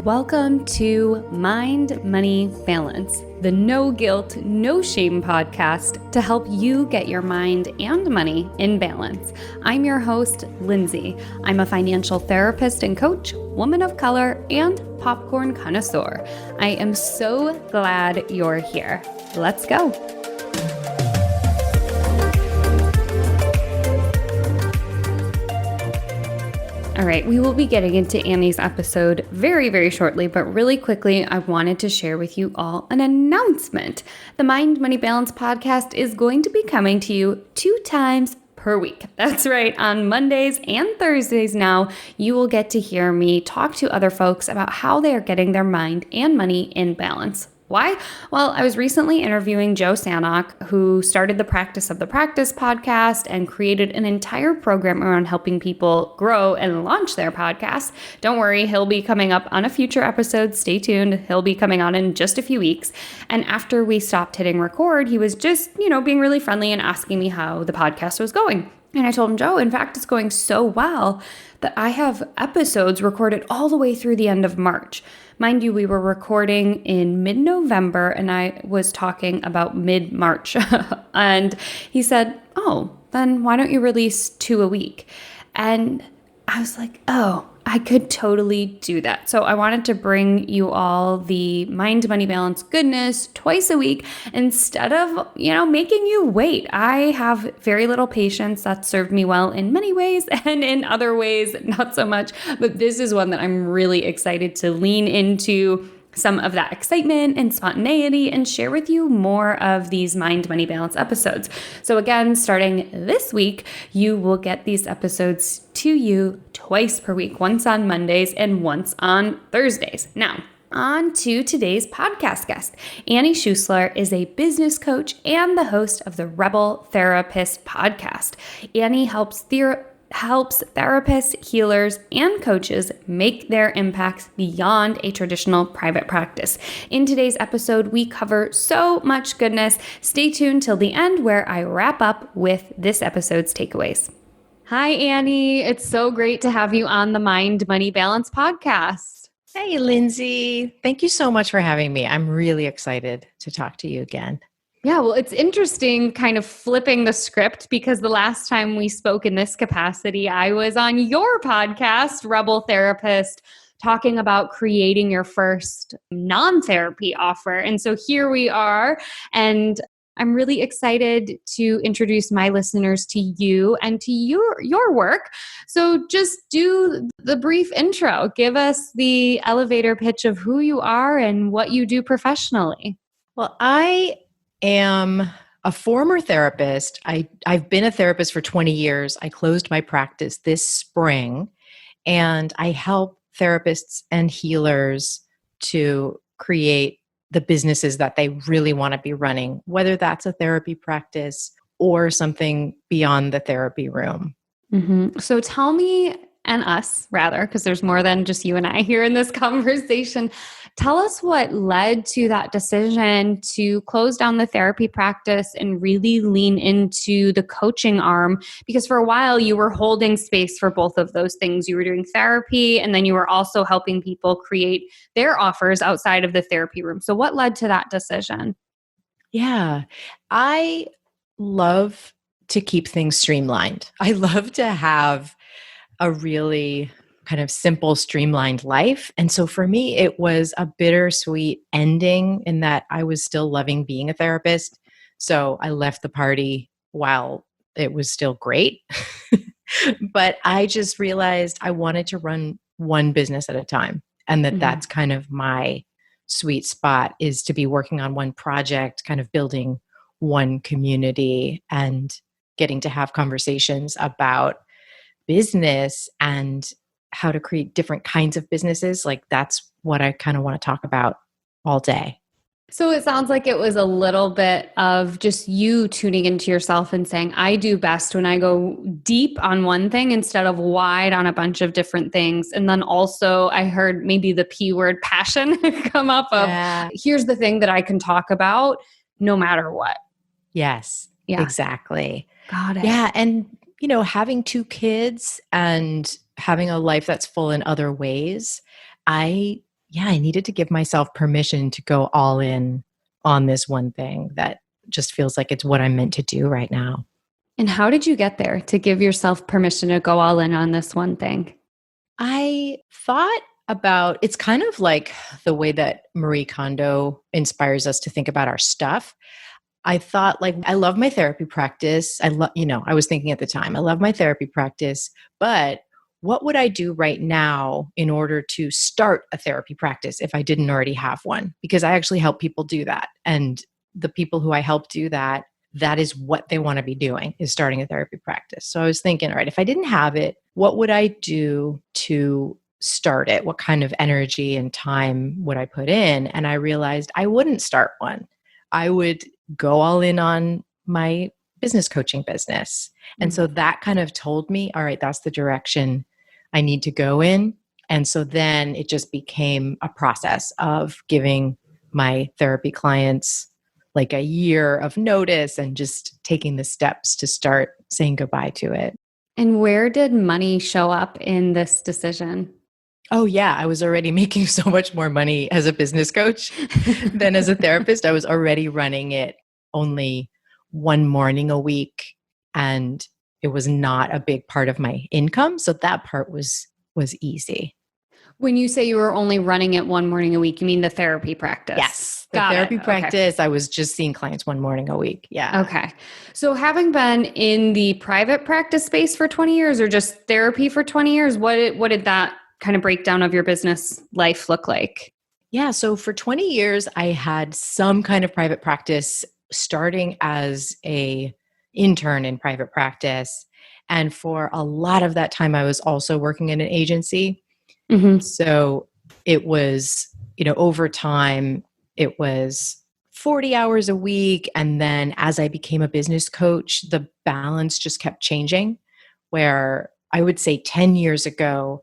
Welcome to Mind, Money, Balance, the no guilt, no shame podcast to help you get your mind and money in balance. I'm your host, Lindsay. I'm a financial therapist and coach, woman of color, and popcorn connoisseur. I am so glad you're here. Let's go. All right, we will be getting into Annie's episode very, very shortly, but really quickly, I wanted to share with you all an announcement. The Mind, Money, Balance podcast is going to be coming to you 2 times per week. That's right, on Mondays and Thursdays now, you will get to hear me talk to other folks about how they are getting their mind and money in balance. Why? Well, I was recently interviewing Joe Sanok, who started the Practice of the Practice podcast and created an entire program around helping people grow and launch their podcasts. Don't worry, he'll be coming up on a future episode. Stay tuned. He'll be coming on in just a few weeks. And after we stopped hitting record, he was just, being really friendly and asking me how the podcast was going. And I told him, Joe, in fact, it's going so well that I have episodes recorded all the way through the end of March. Mind you, we were recording in mid-November and I was talking about mid-March. And he said, oh, then why don't you release 2 a week? And I was like, oh, I could totally do that. So I wanted to bring you all the mind, money, balance goodness twice a week instead of, making you wait. I have very little patience. That served me well in many ways and in other ways, not so much. But this is one that I'm really excited to lean into some of that excitement and spontaneity and share with you more of these Mind, Money, Balance episodes. So again, starting this week, you will get these episodes to you twice per week, once on Mondays and once on Thursdays. Now, on to today's podcast guest. Annie Schuessler is a business coach and the host of the Rebel Therapist podcast. Annie helps therapists, healers, and coaches make their impacts beyond a traditional private practice. In today's episode, we cover so much goodness. Stay tuned till the end where I wrap up with this episode's takeaways. Hi, Annie. It's so great to have you on the Mind, Money, Balance podcast. Hey, Lindsay. Thank you so much for having me. I'm really excited to talk to you again. Yeah, well, it's interesting kind of flipping the script because the last time we spoke in this capacity, I was on your podcast, Rebel Therapist, talking about creating your first non-therapy offer. And so here we are, and I'm really excited to introduce my listeners to you and to your work. So just do the brief intro. Give us the elevator pitch of who you are and what you do professionally. Well, I am a former therapist. I've been a therapist for 20 years. I closed my practice this spring, and I help therapists and healers to create the businesses that they really want to be running, whether that's a therapy practice or something beyond the therapy room. Mm-hmm. So tell me, and us rather, because there's more than just you and I here in this conversation. Tell us what led to that decision to close down the therapy practice and really lean into the coaching arm, because for a while you were holding space for both of those things. You were doing therapy and then you were also helping people create their offers outside of the therapy room. So what led to that decision? Yeah, I love to keep things streamlined. I love to have a really kind of simple, streamlined life. And so for me, it was a bittersweet ending in that I was still loving being a therapist. So I left the party while it was still great. But I just realized I wanted to run one business at a time. And that's kind of my sweet spot, is to be working on one project, kind of building one community and getting to have conversations about business and how to create different kinds of businesses. Like that's what I kind of want to talk about all day. So it sounds like it was a little bit of just you tuning into yourself and saying, I do best when I go deep on one thing instead of wide on a bunch of different things. And then also I heard maybe the P word passion come up of, here's the thing that I can talk about no matter what. Yes, exactly. Got it. Yeah. And having 2 kids and having a life that's full in other ways, I yeah, I needed to give myself permission to go all in on this one thing that just feels like it's what I'm meant to do right now. And how did you get there to give yourself permission to go all in on this one thing? I thought about it's kind of like the way that Marie Kondo inspires us to think about our stuff. I thought like I love my therapy practice. I was thinking at the time, I love my therapy practice, but what would I do right now in order to start a therapy practice if I didn't already have one? Because I actually help people do that. And the people who I help do that, that is what they want to be doing, is starting a therapy practice. So I was thinking, all right, if I didn't have it, what would I do to start it? What kind of energy and time would I put in? And I realized I wouldn't start one. I would go all in on my business coaching business. And so that kind of told me, all right, that's the direction I need to go in. And so then it just became a process of giving my therapy clients like a year of notice and just taking the steps to start saying goodbye to it. And where did money show up in this decision? Oh, yeah. I was already making so much more money as a business coach than as a therapist. I was already running it only one morning a week, and it was not a big part of my income. So that part was easy. When you say you were only running it one morning a week, you mean the therapy practice? Yes. The Got therapy it. practice, I was just seeing clients one morning a week. Yeah. Okay. So having been in the private practice space for 20 years or just therapy for 20 years, what did that kind of breakdown of your business life look like? Yeah. So for 20 years, I had some kind of private practice starting as a intern in private practice. And for a lot of that time, I was also working in an agency. Mm-hmm. So it was, over time, it was 40 hours a week. And then as I became a business coach, the balance just kept changing, where I would say 10 years ago,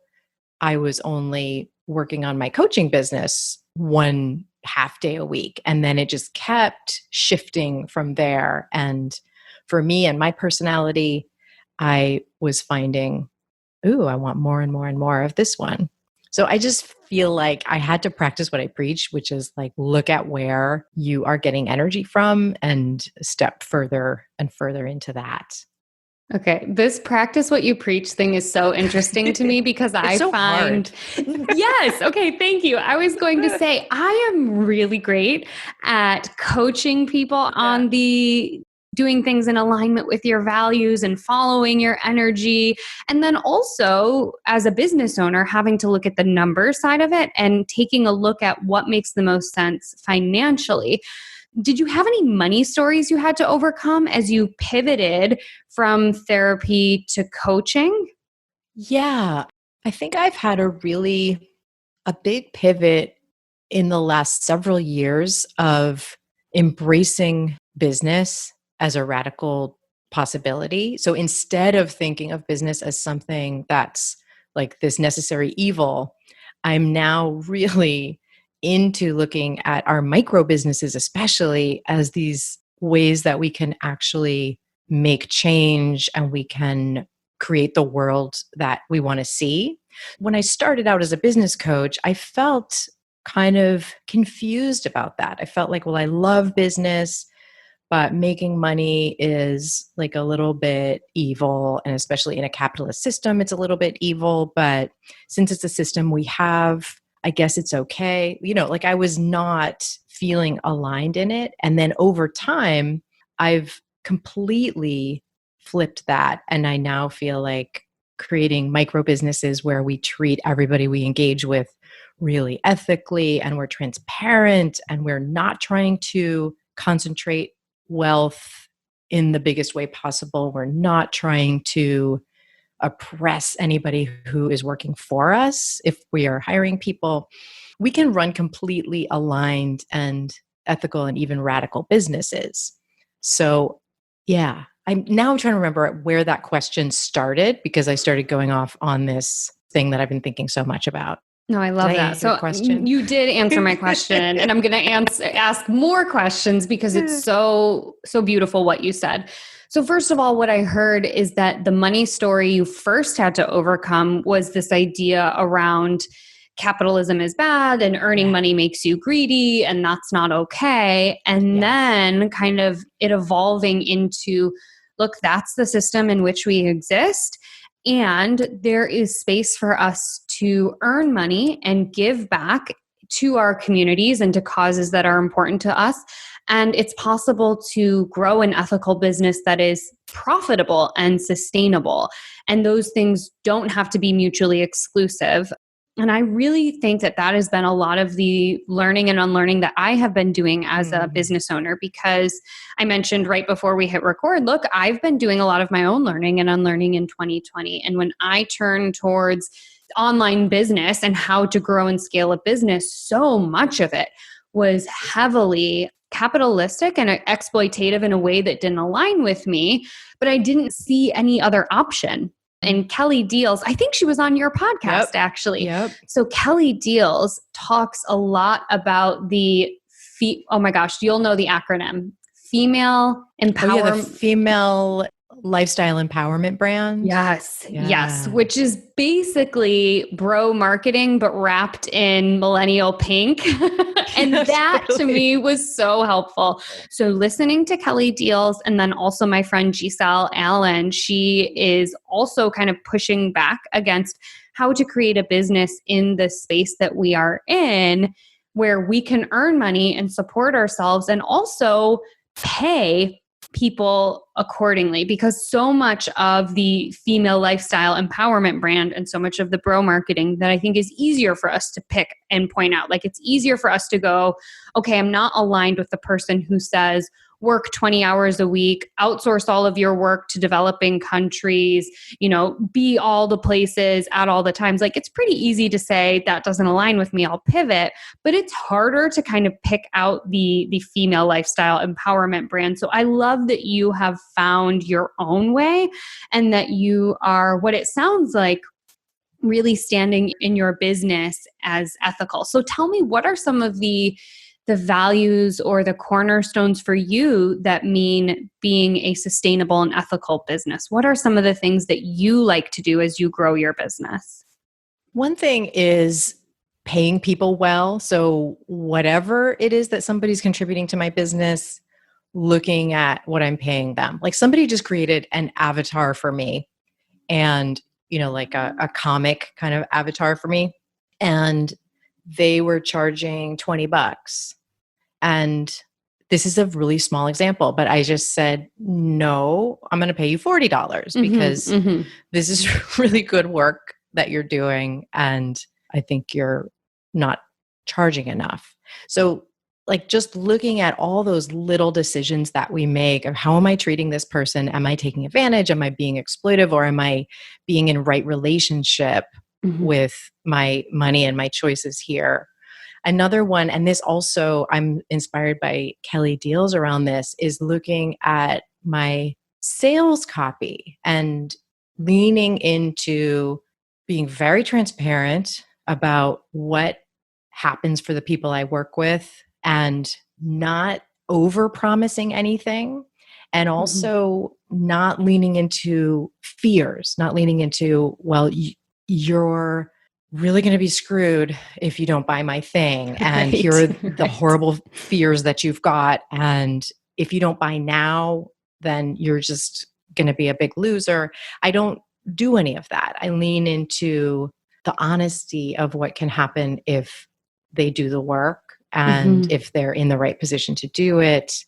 I was only working on my coaching business one half day a week. And then it just kept shifting from there. And for me and my personality, I was finding, ooh, I want more and more and more of this one. So I just feel like I had to practice what I preach, which is like, look at where you are getting energy from and step further and further into that. Okay. This practice what you preach thing is so interesting to me because I so find, yes. Okay. Thank you. I was going to say, I am really great at coaching people on the doing things in alignment with your values and following your energy. And then also as a business owner, having to look at the number side of it and taking a look at what makes the most sense financially. Did you have any money stories you had to overcome as you pivoted from therapy to coaching? Yeah, I think I've had a big pivot in the last several years of embracing business as a radical possibility. So instead of thinking of business as something that's like this necessary evil, I'm now really into looking at our micro businesses, especially as these ways that we can actually make change and we can create the world that we want to see. When I started out as a business coach, I felt kind of confused about that. I felt like, well, I love business, but making money is like a little bit evil. And especially in a capitalist system, it's a little bit evil. But since it's a system we have, I guess it's okay. Like I was not feeling aligned in it. And then over time, I've completely flipped that. And I now feel like creating micro businesses where we treat everybody we engage with really ethically and we're transparent and we're not trying to concentrate wealth in the biggest way possible. We're not trying to oppress anybody who is working for us. If we are hiring people, we can run completely aligned and ethical and even radical businesses. So, yeah, I'm trying to remember where that question started because I started going off on this thing that I've been thinking so much about. No, I love that. So you did answer my question and I'm going to ask more questions because it's so beautiful what you said. So first of all, what I heard is that the money story you first had to overcome was this idea around capitalism is bad and earning money makes you greedy and that's not okay. And then kind of it evolving into, look, that's the system in which we exist. And there is space for us to earn money and give back to our communities and to causes that are important to us. And it's possible to grow an ethical business that is profitable and sustainable. And those things don't have to be mutually exclusive. And I really think that that has been a lot of the learning and unlearning that I have been doing as a business owner, because I mentioned right before we hit record, look, I've been doing a lot of my own learning and unlearning in 2020. And when I turn towards online business and how to grow and scale a business, so much of it was heavily capitalistic and exploitative in a way that didn't align with me, but I didn't see any other option. And Kelly Deals, I think she was on your podcast actually. So Kelly Deals talks a lot about the, oh my gosh, you'll know the acronym, female empowerment. The female lifestyle empowerment brand. Yes, which is basically bro marketing, but wrapped in millennial pink. And that to me was so helpful. So listening to Kelly Deals, and then also my friend Giselle Allen, she is also kind of pushing back against how to create a business in the space that we are in, where we can earn money and support ourselves and also pay people accordingly, because so much of the female lifestyle empowerment brand and so much of the bro marketing that I think is easier for us to pick and point out. Like, it's easier for us to go, okay, I'm not aligned with the person who says, work 20 hours a week, outsource all of your work to developing countries, be all the places at all the times. Like, it's pretty easy to say that doesn't align with me, I'll pivot, but it's harder to kind of pick out the female lifestyle empowerment brand. So I love that you have found your own way and that you are, what it sounds like, really standing in your business as ethical. So tell me, what are some of the values or the cornerstones for you that mean being a sustainable and ethical business? What are some of the things that you like to do as you grow your business? One thing is paying people well. So whatever it is that somebody's contributing to my business, looking at what I'm paying them. Like, somebody just created an avatar for me, and, like a comic kind of avatar for me. And they were charging $20. And this is a really small example, but I just said, no, I'm going to pay you $40 because this is really good work that you're doing. And I think you're not charging enough. So, like, just looking at all those little decisions that we make of, how am I treating this person? Am I taking advantage? Am I being exploitive? Or am I being in right relationship with my money and my choices here? Another one, and this also, I'm inspired by Kelly Deals around this, is looking at my sales copy and leaning into being very transparent about what happens for the people I work with and not over promising anything. And also not leaning into fears, not leaning into, well, you're really going to be screwed if you don't buy my thing. And here are the horrible fears that you've got. And if you don't buy now, then you're just going to be a big loser. I don't do any of that. I lean into the honesty of what can happen if they do the work and if they're in the right position to do it.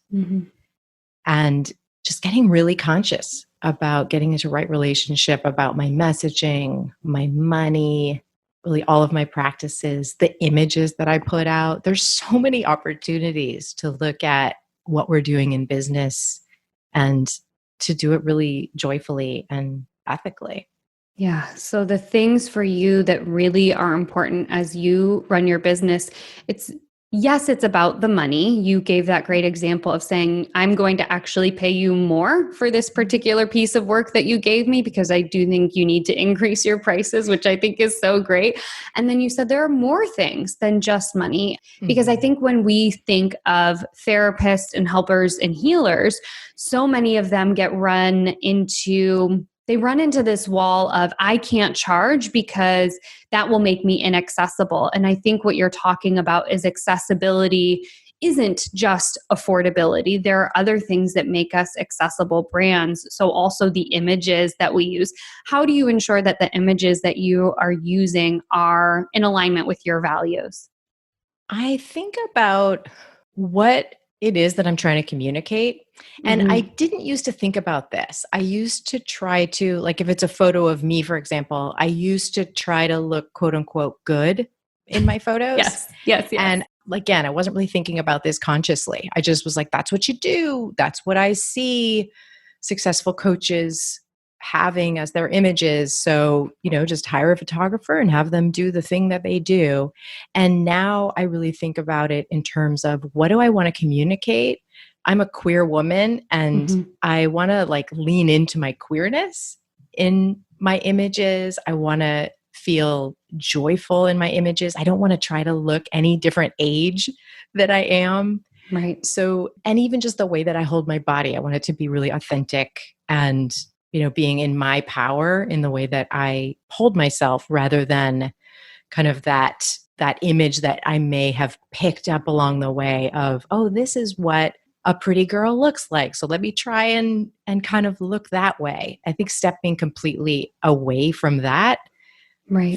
And just getting really conscious about getting into right relationship, about my messaging, my money, really all of my practices, the images that I put out. There's so many opportunities to look at what we're doing in business and to do it really joyfully and ethically. Yeah. So the things for you that really are important as you run your business, yes, it's about the money. You gave that great example of saying, I'm going to actually pay you more for this particular piece of work that you gave me, because I do think you need to increase your prices, which I think is so great. And then you said there are more things than just money, because I think when we think of therapists and helpers and healers, so many of them get run into they run into this wall of, I can't charge because that will make me inaccessible. And I think what you're talking about is accessibility isn't just affordability. There are other things that make us accessible brands. So also the images that we use. How do you ensure that the images that you are using are in alignment with your values? I think about what it is that I'm trying to communicate. And I didn't used to think about this. I used to try to, like, if it's a photo of me, for example, I used to try to look quote unquote good in my photos. Yes. And again, I wasn't really thinking about this consciously. I just was like, that's what you do. That's what I see successful coaches having as their images. So, just hire a photographer and have them do the thing that they do. And now I really think about it in terms of, what do I want to communicate? I'm a queer woman, and I want to lean into my queerness in my images. I want to feel joyful in my images. I don't want to try to look any different age that I am. Right. So, and even just the way that I hold my body, I want it to be really authentic and, being in my power in the way that I hold myself, rather than kind of that image that I may have picked up along the way of, oh, this is what a pretty girl looks like, so let me try and kind of look that way. I think stepping completely away from that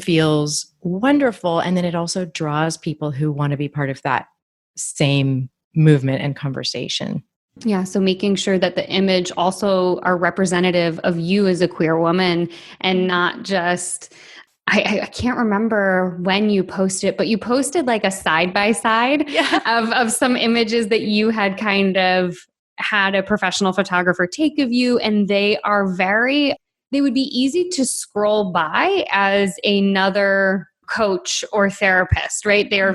feels wonderful. And then it also draws people who want to be part of that same movement and conversation. Yeah. So making sure that the image also are representative of you as a queer woman, and not just, I can't remember when you posted it, but you posted like a side-by-side of some images that you had kind of had a professional photographer take of you. And they would be easy to scroll by as another coach or therapist, right? They are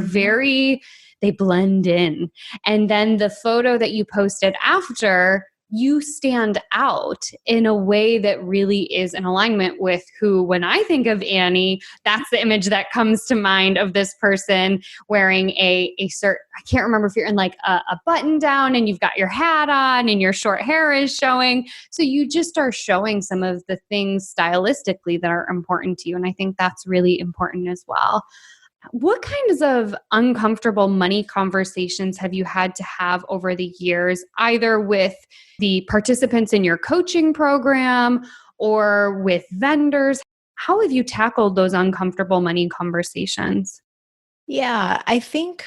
they blend in. And then the photo that you posted after, you stand out in a way that really is in alignment with who, when I think of Annie, that's the image that comes to mind of this person wearing a certain, I can't remember if you're in like a button down and you've got your hat on and your short hair is showing. So you just are showing some of the things stylistically that are important to you. And I think that's really important as well. What kinds of uncomfortable money conversations have you had to have over the years, either with the participants in your coaching program or with vendors? How have you tackled those uncomfortable money conversations? Yeah, I think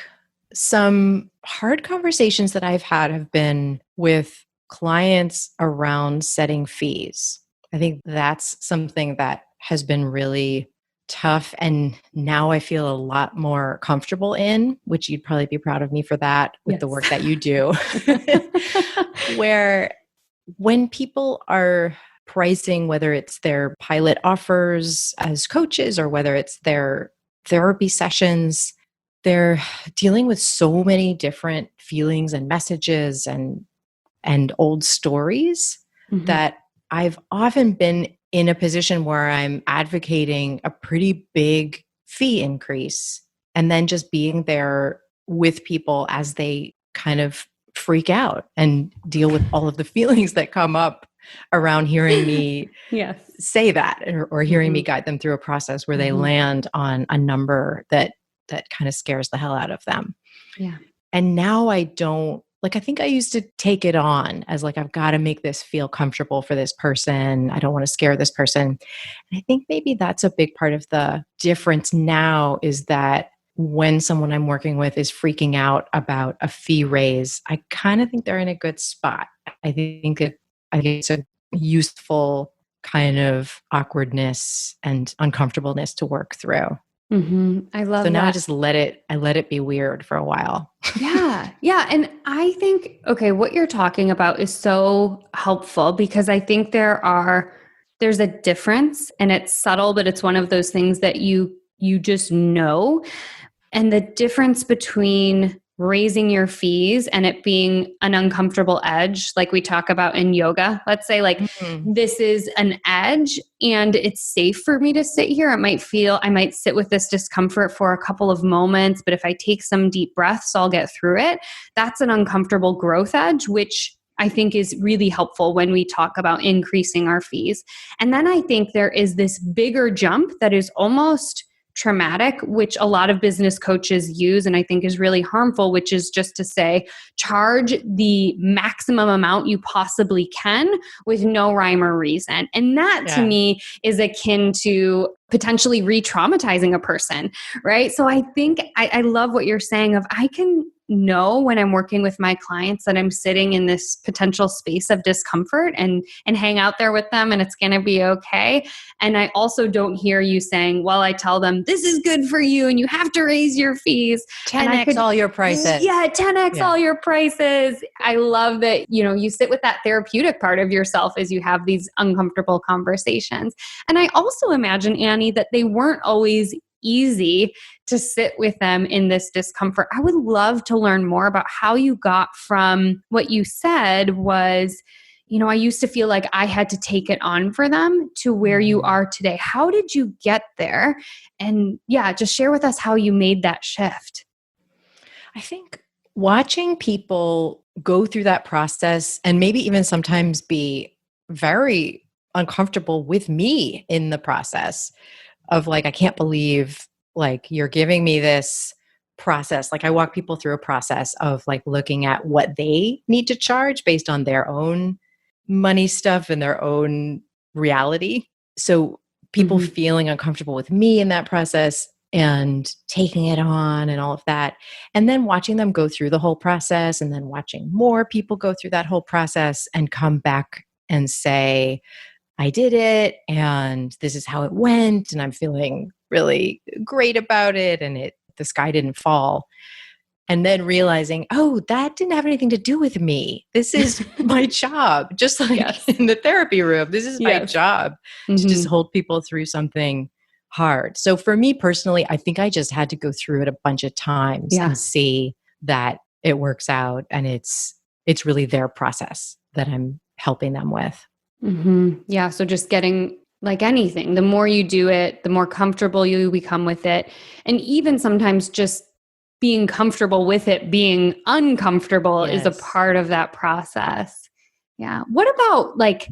some hard conversations that I've had have been with clients around setting fees. I think that's something that has been really tough, and now I feel a lot more comfortable in, which you'd probably be proud of me for that with the work that you do. Where when people are pricing, whether it's their pilot offers as coaches or whether it's their therapy sessions, they're dealing with so many different feelings and messages and old stories that I've often been in a position where I'm advocating a pretty big fee increase, and then just being there with people as they kind of freak out and deal with all of the feelings that come up around hearing me say that, or hearing me guide them through a process where they land on a number that kind of scares the hell out of them. Yeah. And now I don't, I think I used to take it on as I've got to make this feel comfortable for this person. I don't want to scare this person. And I think maybe that's a big part of the difference now, is that when someone I'm working with is freaking out about a fee raise, I kind of think they're in a good spot. I think it's a useful kind of awkwardness and uncomfortableness to work through. I love that. So now I let it be weird for a while. Yeah. And I think, what you're talking about is so helpful, because I think there's a difference, and it's subtle, but it's one of those things that you just know. And the difference between raising your fees and it being an uncomfortable edge, like we talk about in yoga, let's say this is an edge and it's safe for me to sit here. I might sit with this discomfort for a couple of moments, but if I take some deep breaths, I'll get through it. That's an uncomfortable growth edge, which I think is really helpful when we talk about increasing our fees. And then I think there is this bigger jump that is almost traumatic, which a lot of business coaches use and I think is really harmful, which is just to say, charge the maximum amount you possibly can with no rhyme or reason. And that to me is akin to potentially re-traumatizing a person, right? So I think I love what you're saying of I can know when I'm working with my clients that I'm sitting in this potential space of discomfort and hang out there with them and it's going to be okay. And I also don't hear you saying, well, I tell them this is good for you and you have to raise your fees. 10x all your prices. Yeah, 10x all your prices. I love that, you sit with that therapeutic part of yourself as you have these uncomfortable conversations. And I also imagine, Annie, that they weren't always easy to sit with them in this discomfort. I would love to learn more about how you got from what you said was, I used to feel like I had to take it on for them to where you are today. How did you get there? And just share with us how you made that shift. I think watching people go through that process and maybe even sometimes be very uncomfortable with me in the process of like, I can't believe like you're giving me this process. Like I walk people through a process of like looking at what they need to charge based on their own money stuff and their own reality. So people feeling uncomfortable with me in that process and taking it on and all of that. And then watching them go through the whole process and then watching more people go through that whole process and come back and say, I did it and this is how it went and I'm feeling really great about it and the sky didn't fall. And then realizing, oh, that didn't have anything to do with me. This is my job. Just like in the therapy room, this is my job to just hold people through something hard. So for me personally, I think I just had to go through it a bunch of times and see that it works out and it's really their process that I'm helping them with. Yeah. So just getting like anything, the more you do it, the more comfortable you become with it. And even sometimes just being comfortable with it being uncomfortable is a part of that process. Yeah. What about like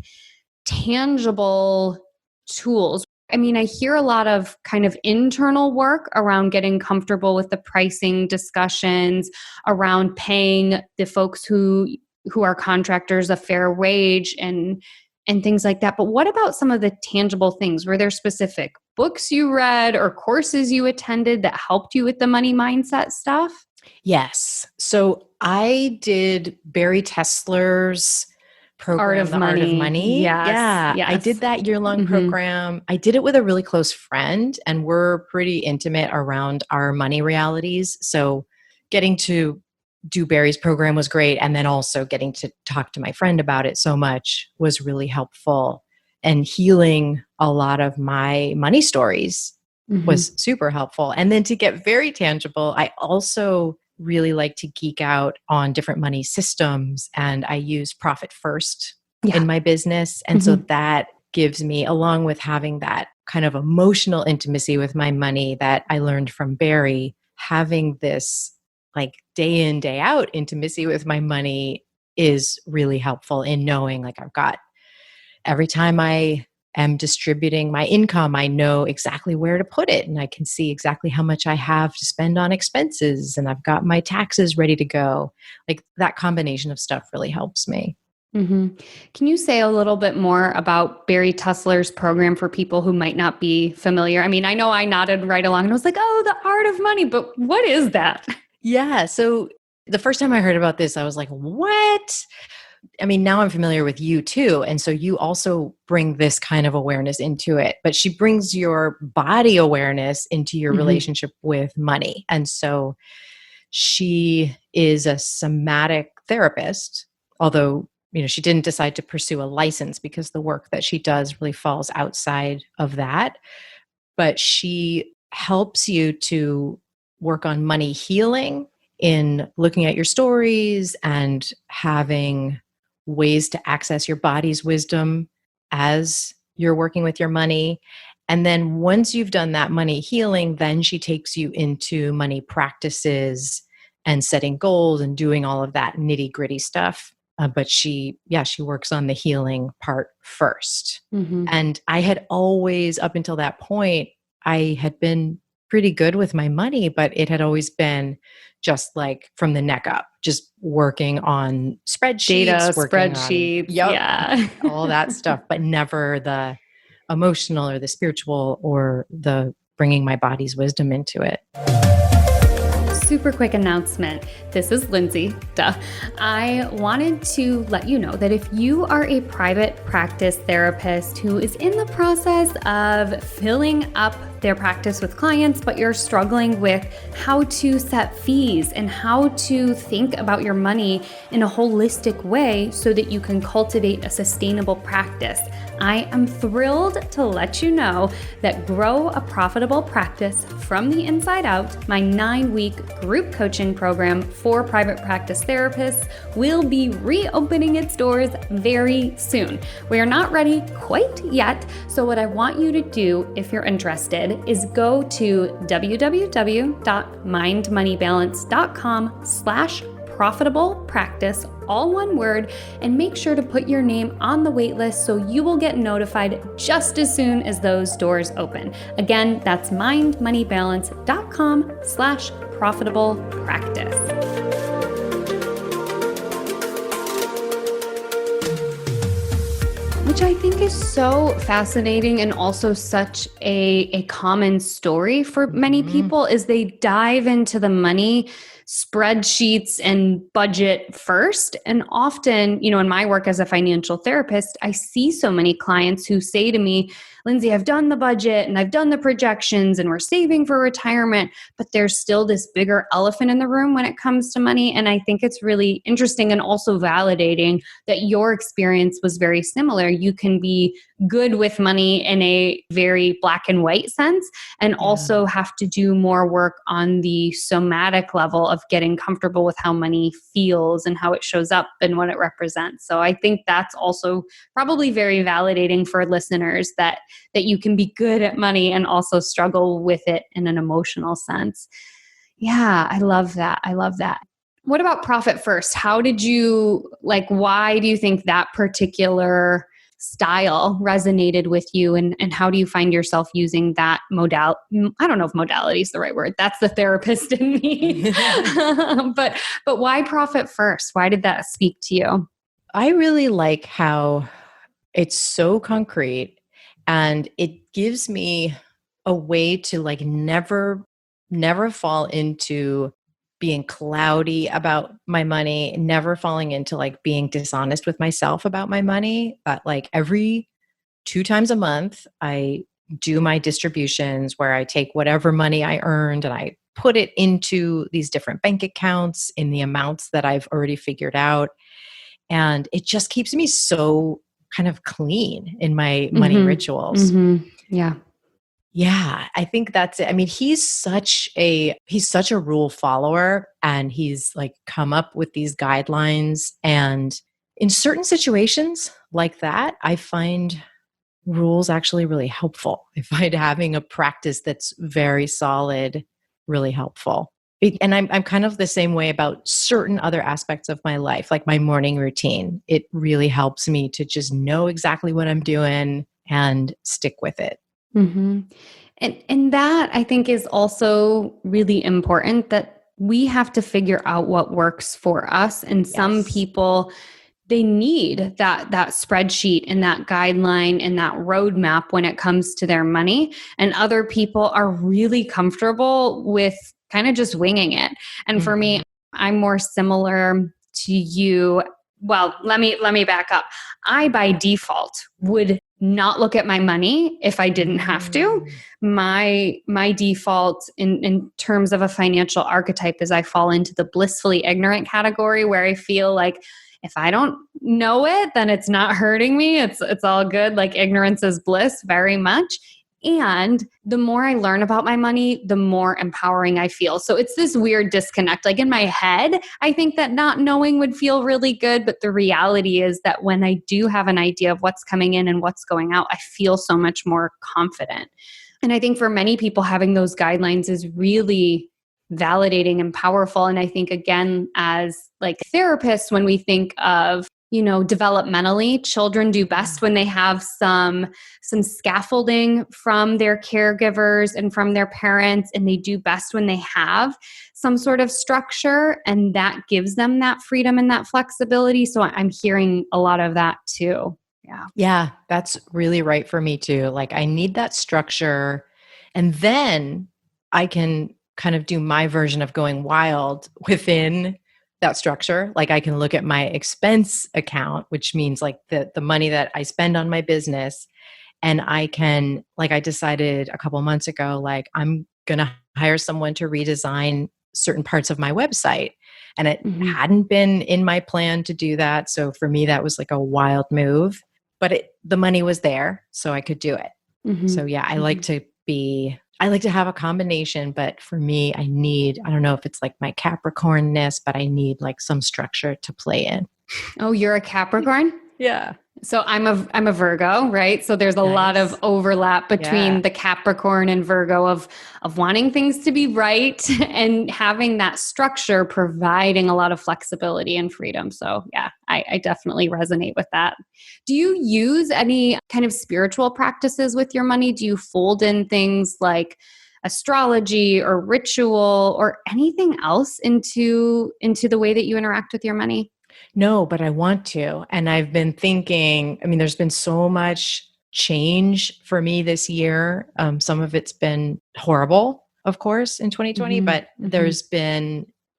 tangible tools? I mean, I hear a lot of kind of internal work around getting comfortable with the pricing discussions, around paying the folks who are contractors a fair wage and things like that. But what about some of the tangible things? Were there specific books you read or courses you attended that helped you with the money mindset stuff? Yes. So I did Barry Tesler's program, The Art of Money. Yes. I did that year-long program. I did it with a really close friend and we're pretty intimate around our money realities. So getting to do Barry's program was great. And then also getting to talk to my friend about it so much was really helpful. And healing a lot of my money stories was super helpful. And then to get very tangible, I also really like to geek out on different money systems. And I use Profit First in my business. And so that gives me, along with having that kind of emotional intimacy with my money that I learned from Barry, having this like day in, day out intimacy with my money is really helpful in knowing like I've got every time I am distributing my income, I know exactly where to put it and I can see exactly how much I have to spend on expenses and I've got my taxes ready to go. Like that combination of stuff really helps me. Can you say a little bit more about Barry Tesler's program for people who might not be familiar? I mean, I know I nodded right along and I was like, oh, The Art of Money, but what is that? Yeah. So the first time I heard about this, I was like, what? I mean, now I'm familiar with you too. And so you also bring this kind of awareness into it, but she brings your body awareness into your relationship with money. And so she is a somatic therapist, although, she didn't decide to pursue a license because the work that she does really falls outside of that. But she helps you to work on money healing in looking at your stories and having ways to access your body's wisdom as you're working with your money. And then once you've done that money healing, then she takes you into money practices and setting goals and doing all of that nitty-gritty stuff But she works on the healing part first. Mm-hmm. And I had always, up until that point, I had been pretty good with my money, but it had always been just like from the neck up, just working on spreadsheets, Data, working on, spreadsheets. yep, Yeah. all that stuff, but never the emotional or the spiritual or the bringing my body's wisdom into it. Super quick announcement. This is Lindsay. Duh. I wanted to let you know that if you are a private practice therapist who is in the process of filling up their practice with clients, but you're struggling with how to set fees and how to think about your money in a holistic way so that you can cultivate a sustainable practice, I am thrilled to let you know that Grow a Profitable Practice from the Inside Out, my 9-week group coaching program for private practice therapists, will be reopening its doors very soon. We are not ready quite yet, so what I want you to do if you're interested is go to www.mindmoneybalance.com/profitable practice, all one word, and make sure to put your name on the wait list so you will get notified just as soon as those doors open. Again, that's mindmoneybalance.com/profitable practice. Which I think is so fascinating and also such a common story for many people is they dive into the money spreadsheets and budget first. And often, in my work as a financial therapist, I see so many clients who say to me, Lindsay, I've done the budget and I've done the projections and we're saving for retirement, but there's still this bigger elephant in the room when it comes to money. And I think it's really interesting and also validating that your experience was very similar. You can be good with money in a very black and white sense and also have to do more work on the somatic level of getting comfortable with how money feels and how it shows up and what it represents. So I think that's also probably very validating for listeners that you can be good at money and also struggle with it in an emotional sense. Yeah, I love that. I love that. What about profit first? How did you, why do you think that particular style resonated with you and how do you find yourself using that modality? I don't know if modality is the right word. That's the therapist in me. but why profit first? Why did that speak to you? I really like how it's so concrete and it gives me a way to never fall into being cloudy about my money, never falling into being dishonest with myself about my money. But every 2 times a month, I do my distributions where I take whatever money I earned and I put it into these different bank accounts in the amounts that I've already figured out. And it just keeps me so kind of clean in my money rituals. Mm-hmm. Yeah. Yeah, I think that's it. I mean, he's such a rule follower and he's come up with these guidelines, and in certain situations like that, I find rules actually really helpful. I find having a practice that's very solid really helpful. And I'm kind of the same way about certain other aspects of my life, like my morning routine. It really helps me to just know exactly what I'm doing and stick with it. Mm-hmm. And that I think is also really important, that we have to figure out what works for us. And some people, they need that spreadsheet and that guideline and that roadmap when it comes to their money. And other people are really comfortable with kind of just winging it. And for me, I'm more similar to you. Well, let me back up. I, by default, would not look at my money if I didn't have to. My default in terms of a financial archetype is I fall into the blissfully ignorant category, where I feel like if I don't know it, then it's not hurting me. It's all good. Ignorance is bliss, very much. And the more I learn about my money, the more empowering I feel. So it's this weird disconnect. In my head, I think that not knowing would feel really good. But the reality is that when I do have an idea of what's coming in and what's going out, I feel so much more confident. And I think for many people, having those guidelines is really, validating and powerful. And I think, again, as like therapists, when we think of, developmentally, children do best when they have some scaffolding from their caregivers and from their parents, and they do best when they have some sort of structure, and that gives them that freedom and that flexibility. So I'm hearing a lot of that too. Yeah. Yeah, that's really right for me too. Like I need that structure, and then I can kind of do my version of going wild within that structure. Like I can look at my expense account, which means like the money that I spend on my business. And I can, like I decided a couple months ago, like I'm going to hire someone to redesign certain parts of my website. And it hadn't been in my plan to do that. So for me, that was like a wild move, but the money was there, so I could do it. So yeah, I like to have a combination, but for me, I don't know if it's like my Capricornness, but I need like some structure to play in. Oh, you're a Capricorn? Yeah. So I'm a Virgo, right? So there's a lot of overlap between the Capricorn and Virgo of wanting things to be right and having that structure, providing a lot of flexibility and freedom. So yeah, I definitely resonate with that. Do you use any kind of spiritual practices with your money? Do you fold in things like astrology or ritual or anything else into the way that you interact with your money? No, but I want to. And I've been thinking, I mean, there's been so much change for me this year. Some of it's been horrible, of course, in 2020, but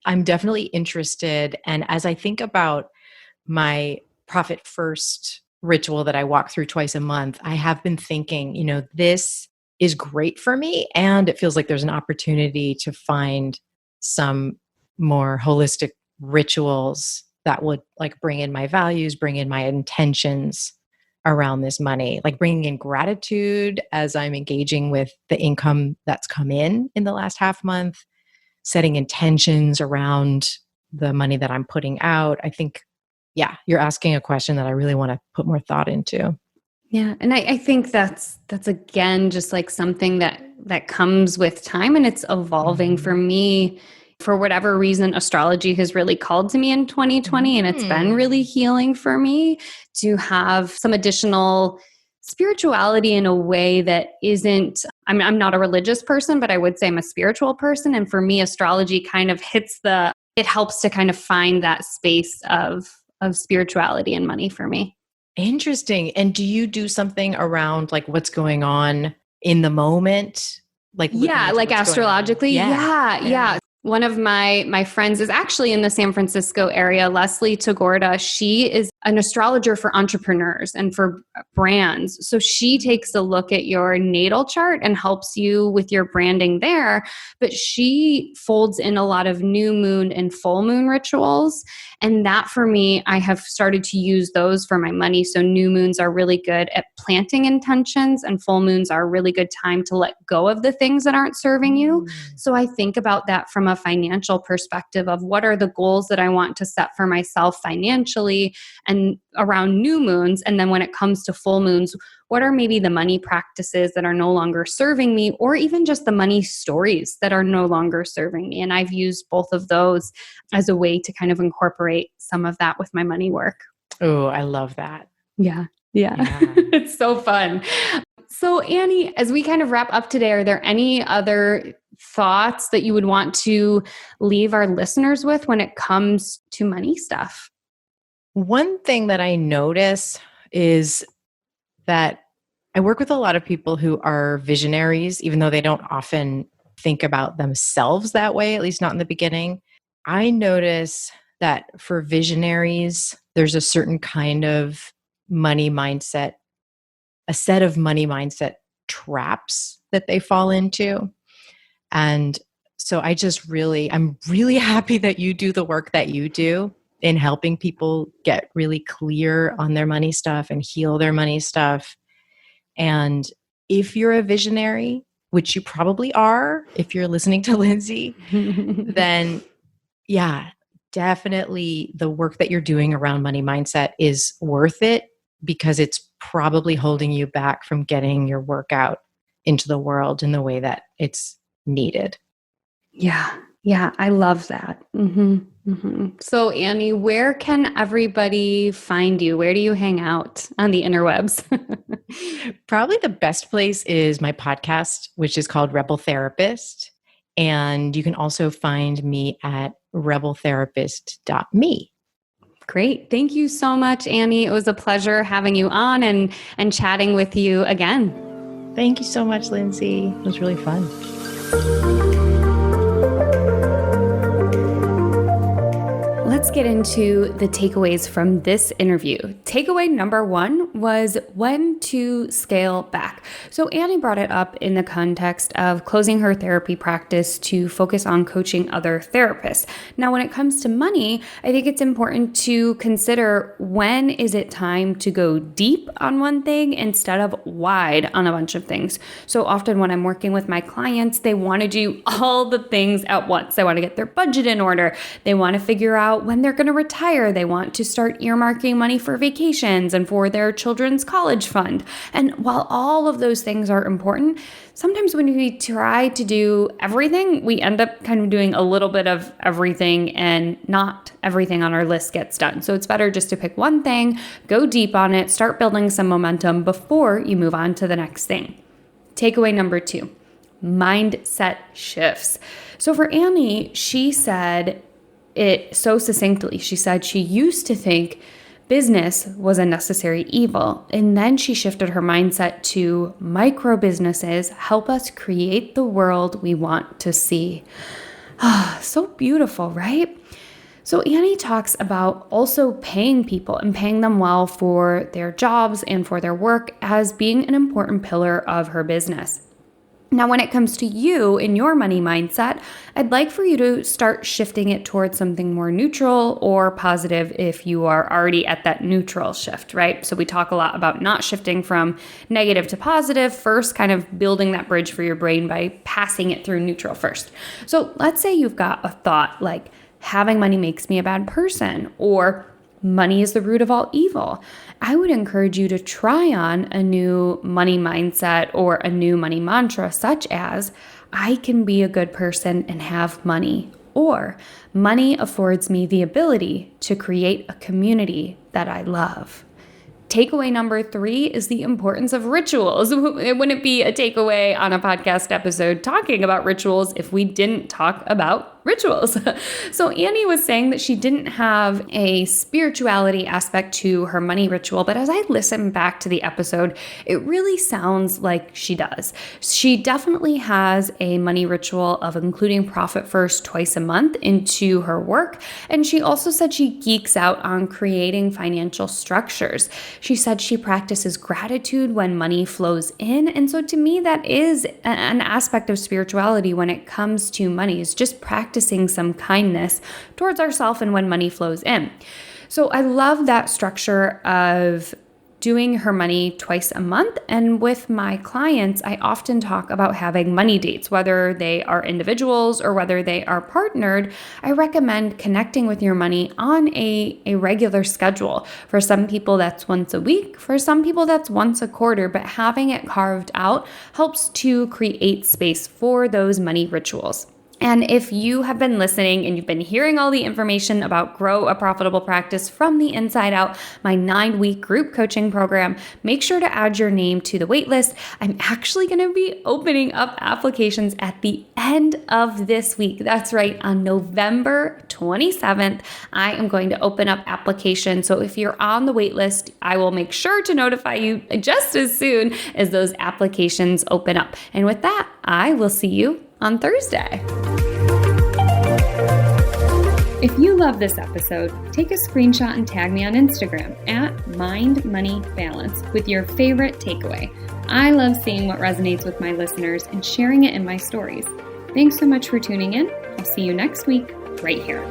I'm definitely interested. And as I think about my Profit First ritual that I walk through twice a month, I have been thinking, this is great for me. And it feels like there's an opportunity to find some more holistic rituals that would like bring in my values, bring in my intentions around this money, like bringing in gratitude as I'm engaging with the income that's come in the last half month, setting intentions around the money that I'm putting out. I think, yeah, you're asking a question that I really want to put more thought into. Yeah. And I think that's again, just like something that comes with time, and it's evolving for me. For whatever reason, astrology has really called to me in 2020, and it's been really healing for me to have some additional spirituality in a way that isn't, I'm not a religious person, but I would say I'm a spiritual person. And for me, astrology kind of it helps to kind of find that space of spirituality and money for me. Interesting. And do you do something around like what's going on in the moment? Like astrologically? Yeah. One of my friends is actually in the San Francisco area, Leslie Tagorda. She is an astrologer for entrepreneurs and for brands. So she takes a look at your natal chart and helps you with your branding there. But she folds in a lot of new moon and full moon rituals. And that for me, I have started to use those for my money. So new moons are really good at planting intentions, and full moons are a really good time to let go of the things that aren't serving you. So I think about that from a financial perspective of what are the goals that I want to set for myself financially and around new moons. And then when it comes to full moons, what are maybe the money practices that are no longer serving me, or even just the money stories that are no longer serving me. And I've used both of those as a way to kind of incorporate some of that with my money work. Oh, I love that. Yeah. It's so fun. So Annie, as we kind of wrap up today, are there any other thoughts that you would want to leave our listeners with when it comes to money stuff? One thing that I notice is that I work with a lot of people who are visionaries, even though they don't often think about themselves that way, at least not in the beginning. I notice that for visionaries, there's a certain kind of money mindset, a set of money mindset traps that they fall into. And so I'm really happy that you do the work that you do in helping people get really clear on their money stuff and heal their money stuff. And if you're a visionary, which you probably are, if you're listening to Lindsay, then yeah, definitely the work that you're doing around money mindset is worth it, because it's probably holding you back from getting your work out into the world in the way that it's needed. Yeah. Yeah, I love that. So, Annie, where can everybody find you? Where do you hang out on the interwebs? Probably the best place is my podcast, which is called Rebel Therapist. And you can also find me at rebeltherapist.me. Great. Thank you so much, Annie. It was a pleasure having you on and chatting with you again. Thank you so much, Lindsay. It was really fun. Let's get into the takeaways from this interview. Takeaway number 1 was when to scale back. So Annie brought it up in the context of closing her therapy practice to focus on coaching other therapists. Now, when it comes to money, I think it's important to consider when is it time to go deep on one thing instead of wide on a bunch of things. So often when I'm working with my clients, they want to do all the things at once. They want to get their budget in order. They want to figure out when they're going to retire. They want to start earmarking money for vacations and for their children's college fund. And while all of those things are important, sometimes when we try to do everything, we end up kind of doing a little bit of everything and not everything on our list gets done. So it's better just to pick one thing, go deep on it, start building some momentum before you move on to the next thing. Takeaway number 2, mindset shifts. So for Annie, she said it so succinctly. She said she used to think business was a necessary evil, and then she shifted her mindset to micro businesses help us create the world we want to see. So beautiful, right? So Annie talks about also paying people and paying them well for their jobs and for their work as being an important pillar of her business. Now, when it comes to you in your money mindset, I'd like for you to start shifting it towards something more neutral or positive if you are already at that neutral shift, right? So we talk a lot about not shifting from negative to positive, first kind of building that bridge for your brain by passing it through neutral first. So let's say you've got a thought like, having money makes me a bad person, or money is the root of all evil. I would encourage you to try on a new money mindset or a new money mantra, such as, I can be a good person and have money, or money affords me the ability to create a community that I love. Takeaway number 3 is the importance of rituals. It wouldn't be a takeaway on a podcast episode talking about rituals if we didn't talk about rituals. So Annie was saying that she didn't have a spirituality aspect to her money ritual, but as I listen back to the episode, it really sounds like she does. She definitely has a money ritual of including Profit First twice a month into her work, and she also said she geeks out on creating financial structures. She said she practices gratitude when money flows in, and so to me, that is an aspect of spirituality when it comes to money, is just practicing some kindness towards ourselves and when money flows in. So I love that structure of doing her money twice a month. And with my clients, I often talk about having money dates, whether they are individuals or whether they are partnered. I recommend connecting with your money on a regular schedule. For some people, that's once a week. For some people, that's once a quarter, but having it carved out helps to create space for those money rituals. And if you have been listening and you've been hearing all the information about Grow a Profitable Practice from the Inside Out, my 9-week group coaching program, make sure to add your name to the waitlist. I'm actually going to be opening up applications at the end of this week. That's right, on November 27th, I am going to open up applications. So if you're on the waitlist, I will make sure to notify you just as soon as those applications open up. And with that, I will see you on Thursday. If you love this episode, take a screenshot and tag me on Instagram at MindMoneyBalance with your favorite takeaway. I love seeing what resonates with my listeners and sharing it in my stories. Thanks so much for tuning in. I'll see you next week right here.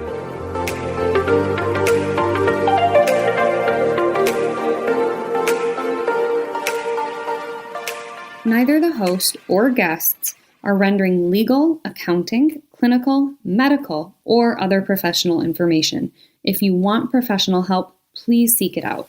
Neither the host or guests are rendering legal, accounting, clinical, medical, or other professional information. If you want professional help, please seek it out.